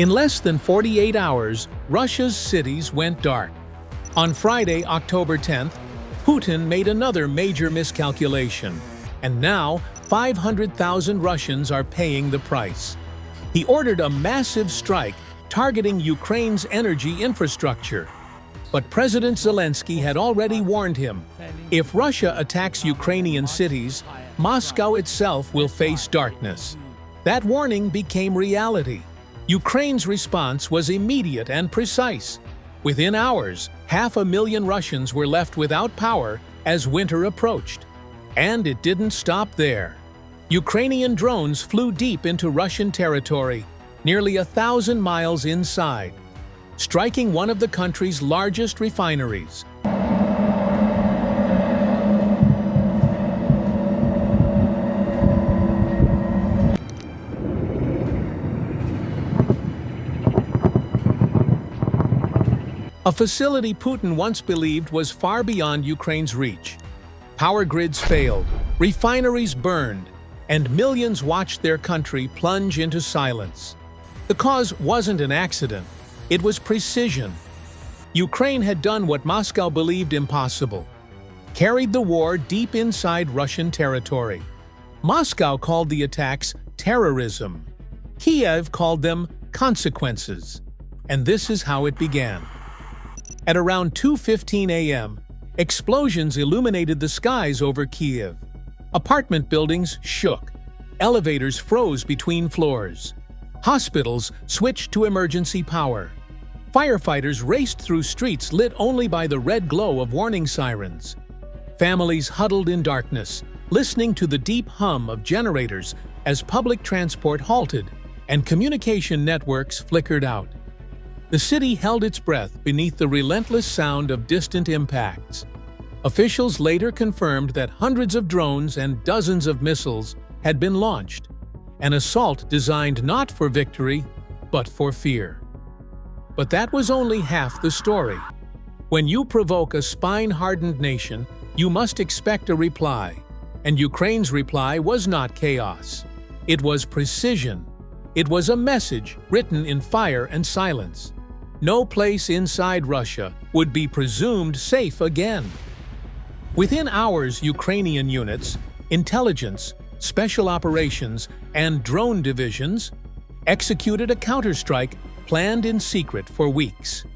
In less than 48 hours, Russia's cities went dark. On Friday, October 10th, Putin made another major miscalculation, and now 500,000 Russians are paying the price. He ordered a massive strike targeting Ukraine's energy infrastructure. But President Zelenskyy had already warned him, if Russia attacks Ukrainian cities, Moscow itself will face darkness. That warning became reality. Ukraine's response was immediate and precise. Within hours, 500,000 Russians were left without power as winter approached. And it didn't stop there. Ukrainian drones flew deep into Russian territory, nearly 1,000 miles inside, striking one of the country's largest refineries. A facility Putin once believed was far beyond Ukraine's reach. Power grids failed, refineries burned, and millions watched their country plunge into silence. The cause wasn't an accident, it was precision. Ukraine had done what Moscow believed impossible, carried the war deep inside Russian territory. Moscow called the attacks terrorism. Kiev called them consequences. And this is how it began. At around 2:15 a.m., explosions illuminated the skies over Kiev. Apartment buildings shook. Elevators froze between floors. Hospitals switched to emergency power. Firefighters raced through streets lit only by the red glow of warning sirens. Families huddled in darkness, listening to the deep hum of generators as public transport halted and communication networks flickered out. The city held its breath beneath the relentless sound of distant impacts. Officials later confirmed that hundreds of drones and dozens of missiles had been launched, an assault designed not for victory, but for fear. But that was only half the story. When you provoke a spine-hardened nation, you must expect a reply, and Ukraine's reply was not chaos. It was precision. It was a message written in fire and silence. No place inside Russia would be presumed safe again. Within hours, Ukrainian units, intelligence, special operations, and drone divisions executed a counterstrike planned in secret for weeks.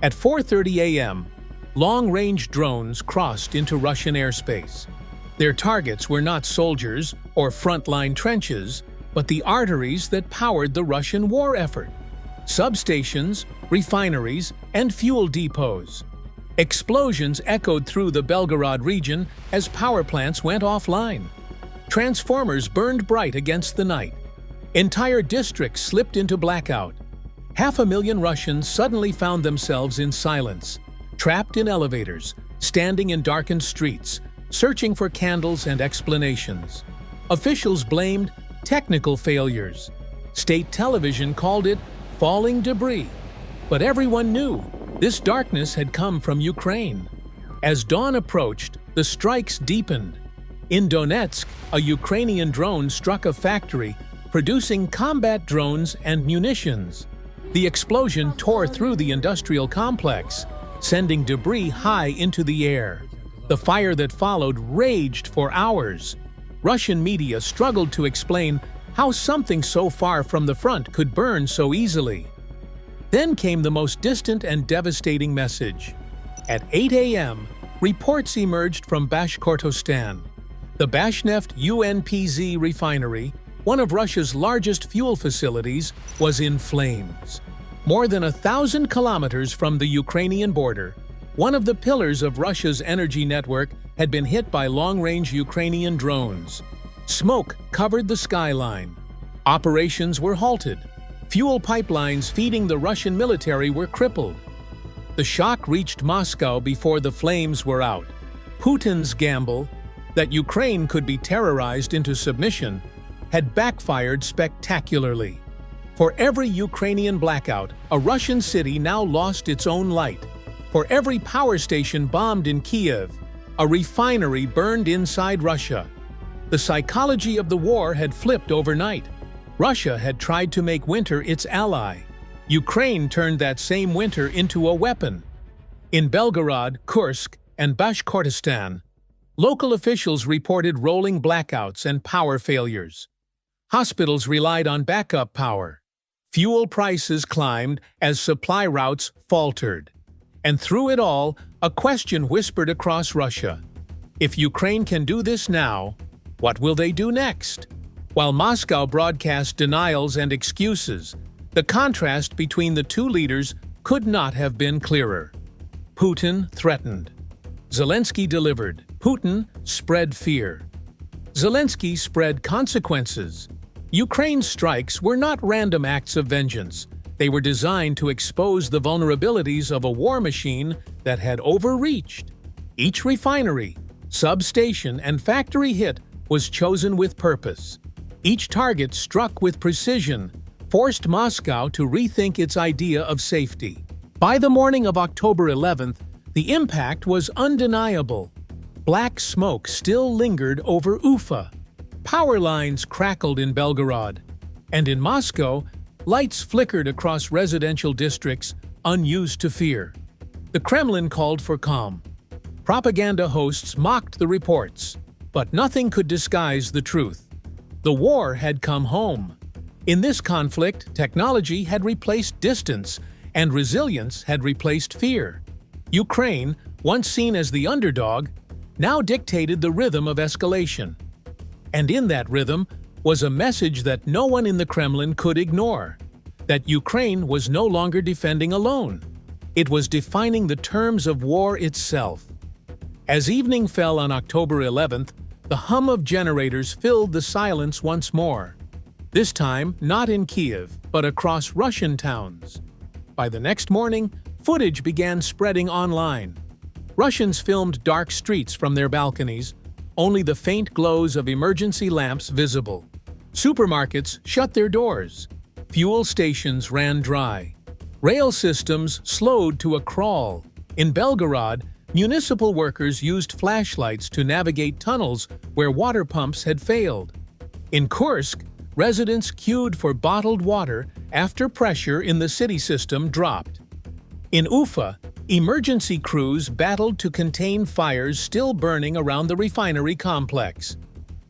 At 4:30 a.m., long-range drones crossed into Russian airspace. Their targets were not soldiers or frontline trenches, but the arteries that powered the Russian war effort. Substations, refineries, and fuel depots. Explosions echoed through the Belgorod region as power plants went offline. Transformers burned bright against the night. Entire districts slipped into blackout. 500,000 Russians suddenly found themselves in silence, trapped in elevators, standing in darkened streets, searching for candles and explanations. Officials blamed technical failures. State television called it falling debris. But everyone knew this darkness had come from Ukraine. As dawn approached, the strikes deepened. In Donetsk, a Ukrainian drone struck a factory producing combat drones and munitions. The explosion tore through the industrial complex, sending debris high into the air. The fire that followed raged for hours. Russian media struggled to explain how something so far from the front could burn so easily. Then came the most distant and devastating message. At 8 a.m., reports emerged from Bashkortostan. The Bashneft UNPZ refinery, one of Russia's largest fuel facilities, was in flames. More than 1,000 kilometers from the Ukrainian border, one of the pillars of Russia's energy network had been hit by long-range Ukrainian drones. Smoke covered the skyline. Operations were halted. Fuel pipelines feeding the Russian military were crippled. The shock reached Moscow before the flames were out. Putin's gamble, that Ukraine could be terrorized into submission, had backfired spectacularly. For every Ukrainian blackout, a Russian city now lost its own light. For every power station bombed in Kiev, a refinery burned inside Russia. The psychology of the war had flipped overnight. Russia had tried to make winter its ally. Ukraine turned that same winter into a weapon. In Belgorod, Kursk, and Bashkortostan, local officials reported rolling blackouts and power failures. Hospitals relied on backup power. Fuel prices climbed as supply routes faltered. And through it all, a question whispered across Russia. If Ukraine can do this now, what will they do next? While Moscow broadcast denials and excuses, the contrast between the two leaders could not have been clearer. Putin threatened. Zelenskyy delivered. Putin spread fear. Zelenskyy spread consequences. Ukraine's strikes were not random acts of vengeance. They were designed to expose the vulnerabilities of a war machine that had overreached. Each refinery, substation, and factory hit was chosen with purpose. Each target struck with precision forced Moscow to rethink its idea of safety. By the morning of October 11th, the impact was undeniable. Black smoke still lingered over Ufa. Power lines crackled in Belgorod. And in Moscow, lights flickered across residential districts, unused to fear. The Kremlin called for calm. Propaganda hosts mocked the reports, but nothing could disguise the truth. The war had come home. In this conflict, technology had replaced distance, and resilience had replaced fear. Ukraine, once seen as the underdog, now dictated the rhythm of escalation. And in that rhythm was a message that no one in the Kremlin could ignore: that Ukraine was no longer defending alone. It was defining the terms of war itself. As evening fell on October 11th, the hum of generators filled the silence once more. This time, not in Kyiv, but across Russian towns. By the next morning, footage began spreading online. Russians filmed dark streets from their balconies, only the faint glows of emergency lamps visible. Supermarkets shut their doors. Fuel stations ran dry. Rail systems slowed to a crawl. In Belgorod, municipal workers used flashlights to navigate tunnels where water pumps had failed. In Kursk, residents queued for bottled water after pressure in the city system dropped. In Ufa, emergency crews battled to contain fires still burning around the refinery complex.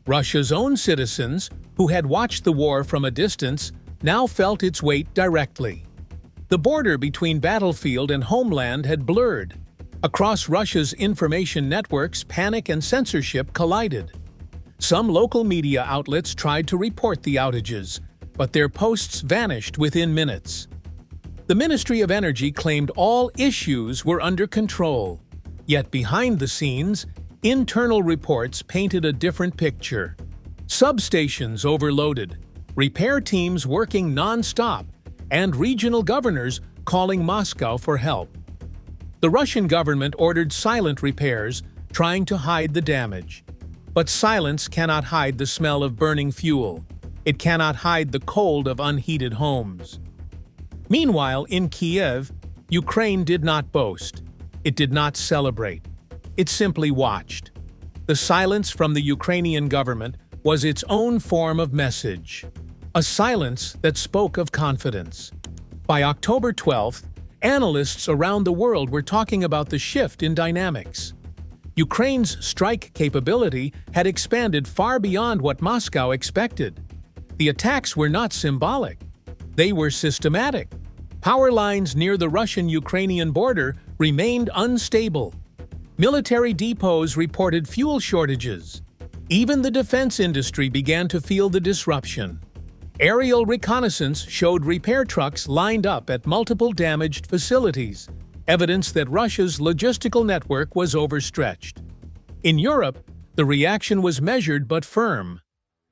Russia's own citizens, who had watched the war from a distance, now felt its weight directly. The border between battlefield and homeland had blurred. Across Russia's information networks, panic and censorship collided. Some local media outlets tried to report the outages, but their posts vanished within minutes. The Ministry of Energy claimed all issues were under control. Yet behind the scenes, internal reports painted a different picture. Substations overloaded, repair teams working non-stop, and regional governors calling Moscow for help. The Russian government ordered silent repairs, trying to hide the damage. But silence cannot hide the smell of burning fuel. It cannot hide the cold of unheated homes. Meanwhile, in Kyiv, Ukraine did not boast. It did not celebrate. It simply watched. The silence from the Ukrainian government was its own form of message. A silence that spoke of confidence. By October 12th, analysts around the world were talking about the shift in dynamics. Ukraine's strike capability had expanded far beyond what Moscow expected. The attacks were not symbolic. They were systematic. Power lines near the Russian-Ukrainian border remained unstable. Military depots reported fuel shortages. Even the defense industry began to feel the disruption. Aerial reconnaissance showed repair trucks lined up at multiple damaged facilities, evidence that Russia's logistical network was overstretched. In Europe, the reaction was measured but firm.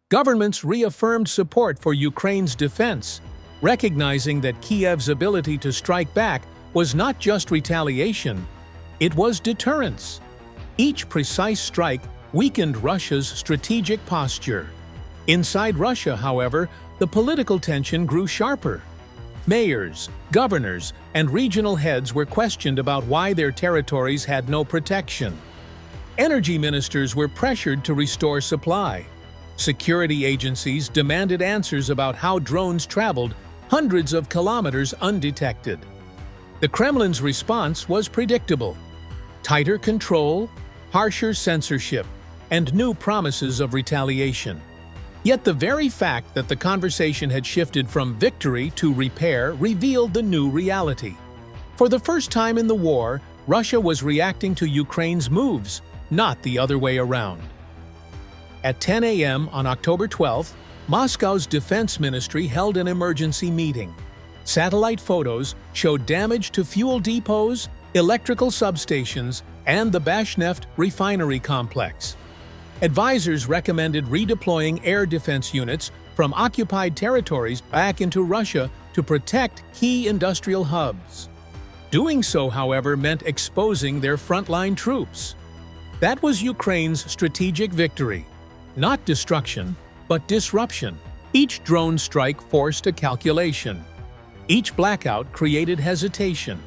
Governments reaffirmed support for Ukraine's defense, recognizing that Kyiv's ability to strike back was not just retaliation, it was deterrence. Each precise strike weakened Russia's strategic posture. Inside Russia, however, the political tension grew sharper. Mayors, governors, and regional heads were questioned about why their territories had no protection. Energy ministers were pressured to restore supply. Security agencies demanded answers about how drones traveled hundreds of kilometers undetected. The Kremlin's response was predictable: tighter control, harsher censorship, and new promises of retaliation. Yet the very fact that the conversation had shifted from victory to repair revealed the new reality. For the first time in the war, Russia was reacting to Ukraine's moves, not the other way around. At 10 a.m. on October 12th, Moscow's defense ministry held an emergency meeting. Satellite photos showed damage to fuel depots, electrical substations, and the Bashneft refinery complex. Advisors recommended redeploying air defense units from occupied territories back into Russia to protect key industrial hubs. Doing so, however, meant exposing their frontline troops. That was Ukraine's strategic victory. Not destruction, but disruption. Each drone strike forced a calculation. Each blackout created hesitation.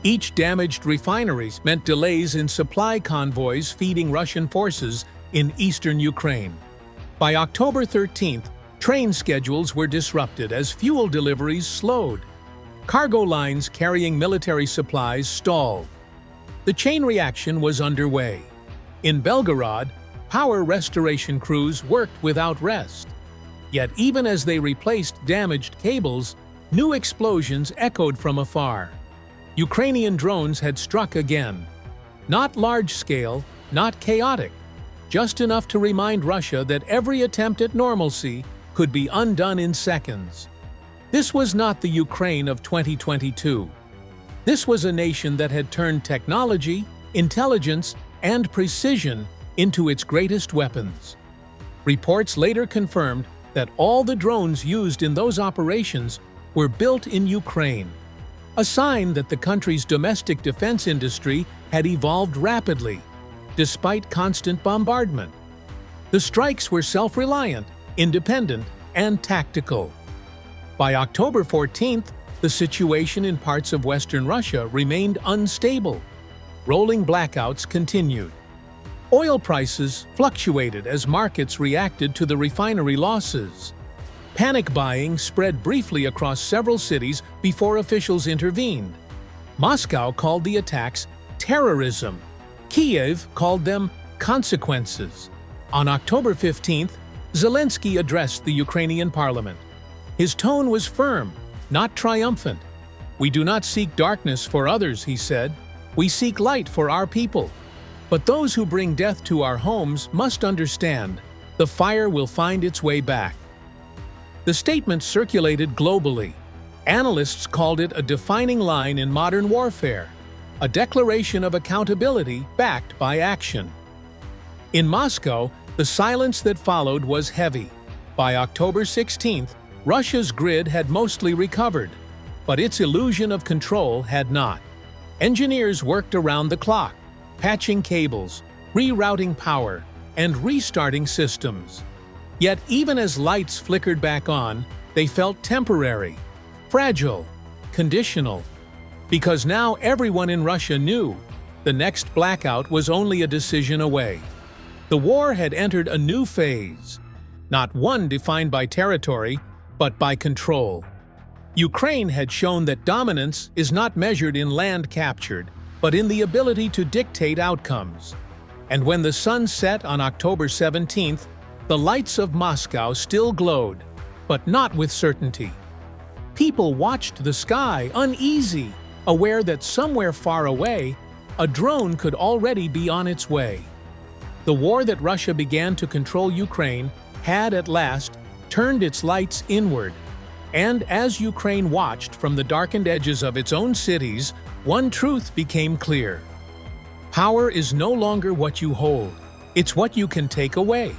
Each damaged refineries meant delays in supply convoys feeding Russian forces in eastern Ukraine. By October 13th, train schedules were disrupted as fuel deliveries slowed. Cargo lines carrying military supplies stalled. The chain reaction was underway. In Belgorod, power restoration crews worked without rest. Yet even as they replaced damaged cables, new explosions echoed from afar. Ukrainian drones had struck again. Not large-scale, not chaotic, just enough to remind Russia that every attempt at normalcy could be undone in seconds. This was not the Ukraine of 2022. This was a nation that had turned technology, intelligence, and precision into its greatest weapons. Reports later confirmed that all the drones used in those operations were built in Ukraine, a sign that the country's domestic defense industry had evolved rapidly, despite constant bombardment. The strikes were self-reliant, independent, and tactical. By October 14th, the situation in parts of Western Russia remained unstable. Rolling blackouts continued. Oil prices fluctuated as markets reacted to the refinery losses. Panic buying spread briefly across several cities before officials intervened. Moscow called the attacks terrorism. Kiev called them consequences. On October 15th, Zelenskyy addressed the Ukrainian parliament. His tone was firm, not triumphant. "We do not seek darkness for others," he said. "We seek light for our people. But those who bring death to our homes must understand, the fire will find its way back." The statement circulated globally. Analysts called it a defining line in modern warfare, a declaration of accountability backed by action. In Moscow, the silence that followed was heavy. By October 16th, Russia's grid had mostly recovered, but its illusion of control had not. Engineers worked around the clock, patching cables, rerouting power, and restarting systems. Yet even as lights flickered back on, they felt temporary, fragile, conditional. Because now everyone in Russia knew the next blackout was only a decision away. The war had entered a new phase, not one defined by territory, but by control. Ukraine had shown that dominance is not measured in land captured, but in the ability to dictate outcomes. And when the sun set on October 17th, the lights of Moscow still glowed, but not with certainty. People watched the sky, uneasy, aware that somewhere far away, a drone could already be on its way. The war that Russia began to control Ukraine had at last turned its lights inward. And as Ukraine watched from the darkened edges of its own cities, one truth became clear. Power is no longer what you hold, it's what you can take away.